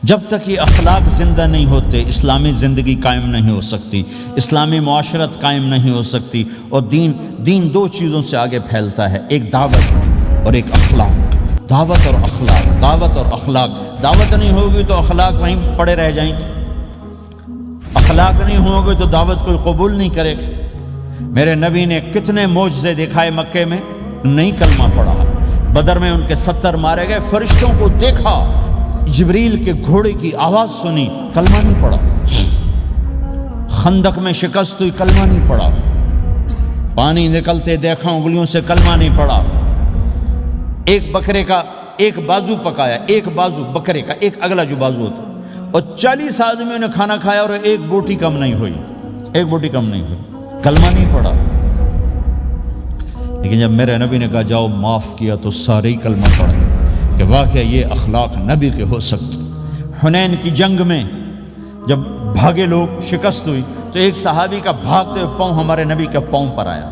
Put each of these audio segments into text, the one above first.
جب تک یہ اخلاق زندہ نہیں ہوتے اسلامی زندگی قائم نہیں ہو سکتی، اسلامی معاشرت قائم نہیں ہو سکتی۔ اور دین دو چیزوں سے آگے پھیلتا ہے، ایک دعوت اور ایک اخلاق۔ دعوت اور اخلاق، دعوت اور اخلاق۔ دعوت نہیں ہوگی تو اخلاق وہیں پڑے رہ جائیں گے، اخلاق نہیں ہوگی تو دعوت کوئی قبول نہیں کرے گا۔ میرے نبی نے کتنے معجزے دکھائے مکے میں، نہیں کلمہ پڑھا۔ بدر میں ان کے 70 مارے گئے، فرشتوں کو دیکھا، جبریل کے گھوڑے کی آواز سنی، کلمہ نہیں پڑھا۔ خندق میں شکست ہوئی، کلمہ نہیں پڑھا۔ پانی نکلتے دیکھا انگلیوں سے، کلمہ نہیں پڑھا۔ ایک بکرے کا ایک بازو پکایا، ایک بازو بکرے کا، ایک اگلا جو بازو ہوتا، اور 40 آدمیوں نے کھانا کھایا اور ایک بوٹی کم نہیں ہوئی، ایک بوٹی کم نہیں ہوئی، کلمہ نہیں پڑھا۔ لیکن جب میرے نبی نے کہا جاؤ معاف کیا تو سارے ہی کلمہ پڑھ گئے کہ واقعہ یہ اخلاق نبی کے ہو سکتے۔ حنین کی جنگ میں جب بھاگے لوگ، شکست ہوئی، تو ایک صحابی کا بھاگتے ہوئے پاؤں ہمارے نبی کے پاؤں پر آیا،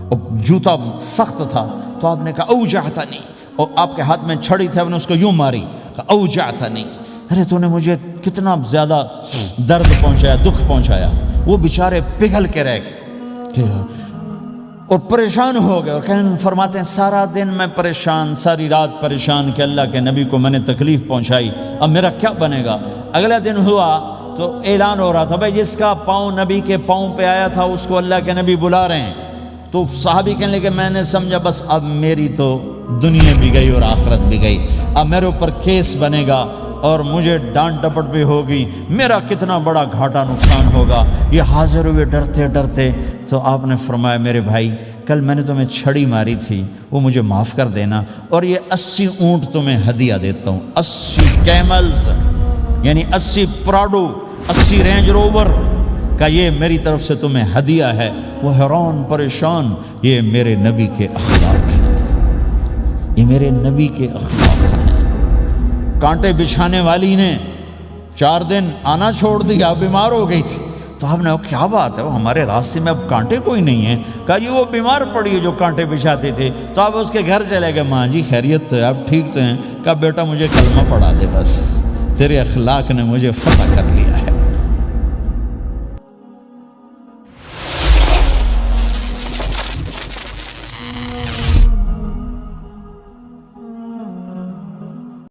اور جوتا سخت تھا، تو آپ نے کہا اوجعتنی، اور آپ کے ہاتھ میں چھڑی تھی، آپ نے اس کو یوں ماری، کہا اوجعتنی، ارے تو نے مجھے کتنا زیادہ درد پہنچایا، دکھ پہنچایا۔ وہ بیچارے پگھل کے رہ گئے اور پریشان ہو گئے، اور فرماتے ہیں سارا دن میں پریشان، ساری رات پریشان کہ اللہ کے نبی کو میں نے تکلیف پہنچائی، اب میرا کیا بنے گا۔ اگلا دن ہوا تو اعلان ہو رہا تھا بھائی جس کا پاؤں نبی کے پاؤں پہ آیا تھا اس کو اللہ کے نبی بلا رہے ہیں۔ تو صحابی کہنے لگے میں نے سمجھا بس اب میری تو دنیا بھی گئی اور آخرت بھی گئی، اب میرے اوپر کیس بنے گا اور مجھے ڈانٹ ڈپٹ بھی ہوگی، میرا کتنا بڑا گھاٹا نقصان ہوگا۔ یہ حاضر ہوئے ڈرتے ڈرتے، تو آپ نے فرمایا میرے بھائی کل میں نے تمہیں چھڑی ماری تھی، وہ مجھے معاف کر دینا، اور یہ 80 اونٹ تمہیں ہدیہ دیتا ہوں، 80 کیملز، یعنی 80 پراڈو، 80 رینج روور کا یہ میری طرف سے تمہیں ہدیہ ہے۔ وہ حیران پریشان، یہ میرے نبی کے اخلاق ہیں، یہ میرے نبی کے اخلاق ہیں۔ کانٹے بچھانے والی نے 4 دن آنا چھوڑ دیا، بیمار ہو گئی تھی، تو آپ نے کہا کیا بات ہے، وہ ہمارے راستے میں اب کانٹے کوئی نہیں ہیں؟ کہا یہ وہ بیمار پڑی ہے جو کانٹے بچھاتے تھے۔ تو آپ اس کے گھر چلے گئے، ماں جی خیریت تو ہے، آپ ٹھیک تو ہیں؟ کہا بیٹا مجھے کلمہ پڑھا دے، بس تیرے اخلاق نے مجھے فتح کر لیا۔